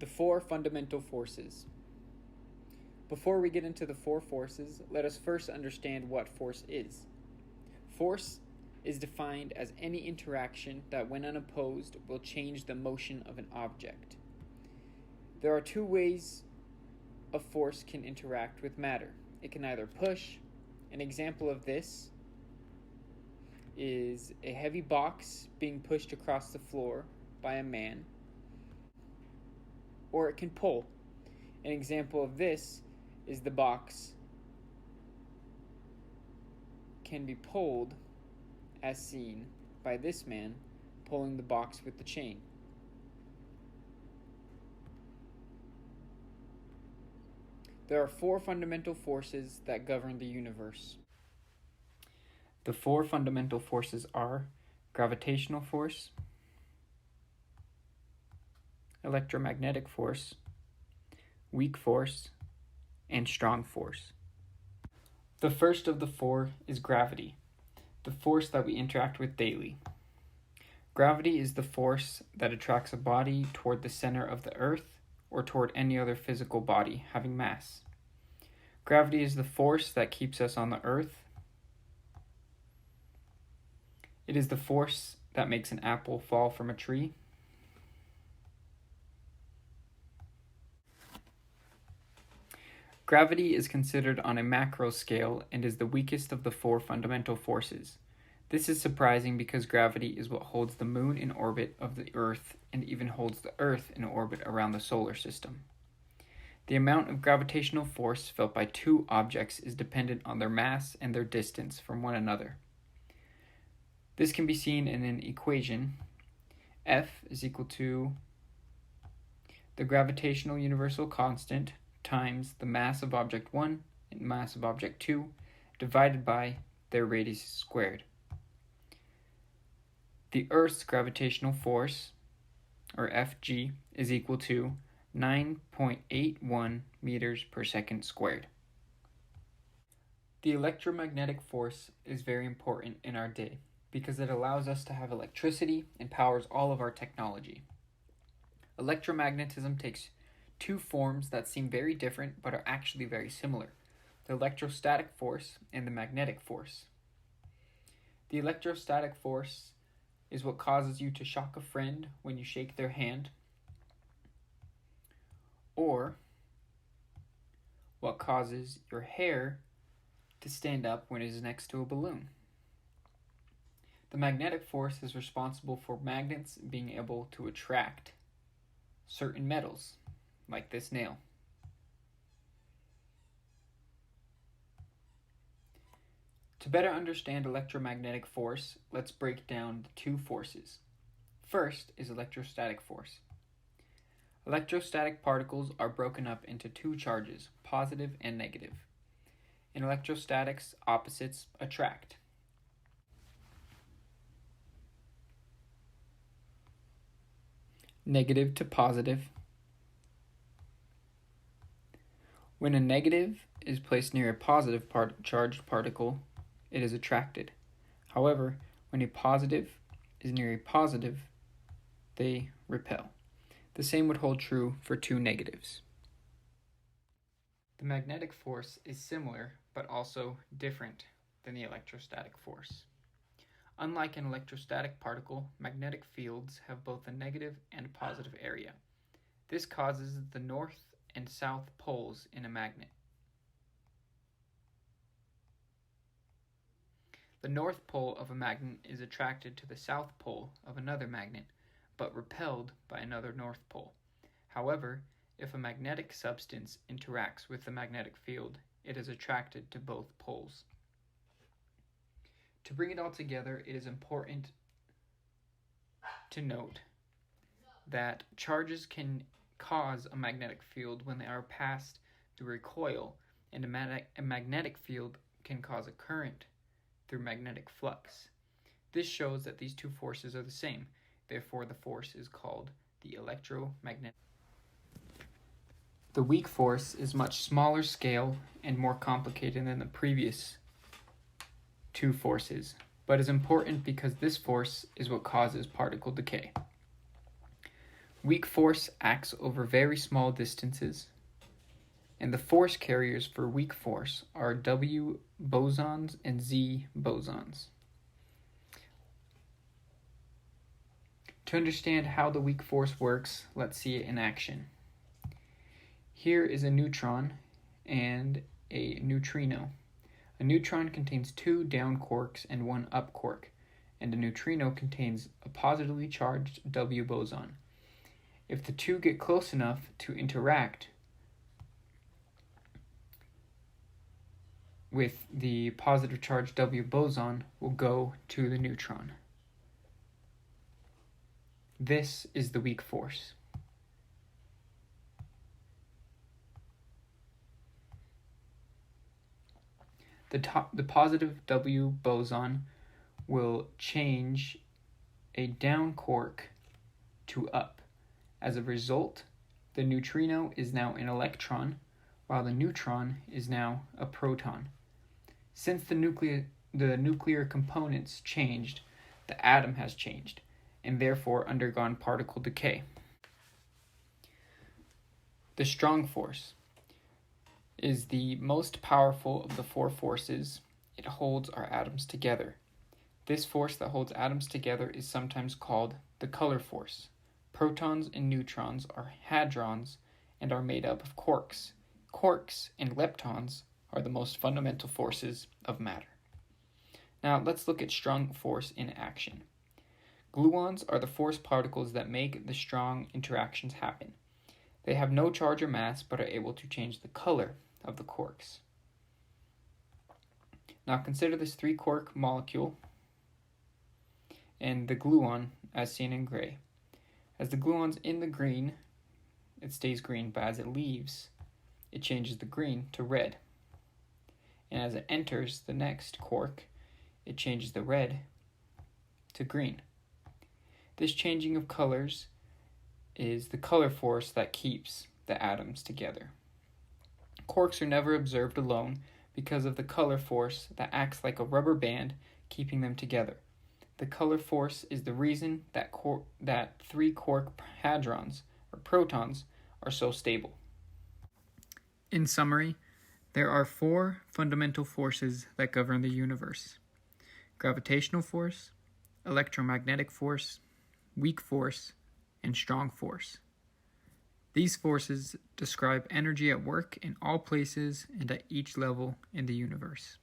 The four fundamental forces. Before we get into the four forces, let us first understand what force is. Force is defined as any interaction that, when unopposed, will change the motion of an object. There are two ways a force can interact with matter. It can either push. An example of this is a heavy box being pushed across the floor by a man, or it can pull. An example of this is the box can be pulled, as seen by this man pulling the box with the chain. There are four fundamental forces that govern the universe. The four fundamental forces are gravitational force, electromagnetic force, weak force, and strong force. The first of the four is gravity, the force that we interact with daily. Gravity is the force that attracts a body toward the center of the earth or toward any other physical body having mass. Gravity is the force that keeps us on the earth. It is the force that makes an apple fall from a tree. Gravity is considered on a macro scale and is the weakest of the four fundamental forces. This is surprising because gravity is what holds the moon in orbit of the Earth and even holds the Earth in orbit around the solar system. The amount of gravitational force felt by two objects is dependent on their mass and their distance from one another. This can be seen in an equation. F is equal to the gravitational universal constant times the mass of object 1 and mass of object 2 divided by their radius squared. The Earth's gravitational force, or Fg, is equal to 9.81 meters per second squared. The electromagnetic force is very important in our day because it allows us to have electricity and powers all of our technology. Electromagnetism takes two forms that seem very different but are actually very similar: the electrostatic force and the magnetic force. The electrostatic force is what causes you to shock a friend when you shake their hand, or what causes your hair to stand up when it is next to a balloon. The magnetic force is responsible for magnets being able to attract certain metals, like this nail. To better understand electromagnetic force, let's break down the two forces. First is electrostatic force. Electrostatic particles are broken up into two charges, positive and negative. In electrostatics, opposites attract. Negative to positive. When a negative is placed near a positive charged particle, it is attracted. However, when a positive is near a positive, they repel. The same would hold true for two negatives. The magnetic force is similar, but also different than the electrostatic force. Unlike an electrostatic particle, magnetic fields have both a negative and positive area. This causes the north and south poles in a magnet. The north pole of a magnet is attracted to the south pole of another magnet, but repelled by another north pole. However, if a magnetic substance interacts with the magnetic field, it is attracted to both poles. To bring it all together, it is important to note that charges can cause a magnetic field when they are passed through a coil, and a magnetic field can cause a current through magnetic flux. This shows that these two forces are the same. Therefore, the force is called the electromagnetic. The weak force is much smaller scale and more complicated than the previous two forces, but is important because this force is what causes particle decay. Weak force acts over very small distances, and the force carriers for weak force are W bosons and Z bosons. To understand how the weak force works, let's see it in action. Here is a neutron and a neutrino. A neutron contains 2 down quarks and 1 up quark, and a neutrino contains a positively charged W boson. If the two get close enough to interact with the positive charged W boson, will go to the neutron. This is the weak force. The positive W boson will change a down quark to up. As a result, the neutrino is now an electron, while the neutron is now a proton. Since the nuclear components changed, the atom has changed, and therefore undergone particle decay. The strong force is the most powerful of the 4 forces. It holds our atoms together. This force that holds atoms together is sometimes called the color force. Protons and neutrons are hadrons and are made up of quarks. Quarks and leptons are the most fundamental forces of matter. Now let's look at strong force in action. Gluons are the force particles that make the strong interactions happen. They have no charge or mass, but are able to change the color of the quarks. Now consider this 3-quark molecule and the gluon as seen in gray. As the gluon's in the green, it stays green, but as it leaves, it changes the green to red. And as it enters the next quark, it changes the red to green. This changing of colors is the color force that keeps the atoms together. Quarks are never observed alone because of the color force that acts like a rubber band keeping them together. The color force is the reason that 3-quark hadrons, or protons, are so stable. In summary, there are 4 fundamental forces that govern the universe: gravitational force, electromagnetic force, weak force, and strong force. These forces describe energy at work in all places and at each level in the universe.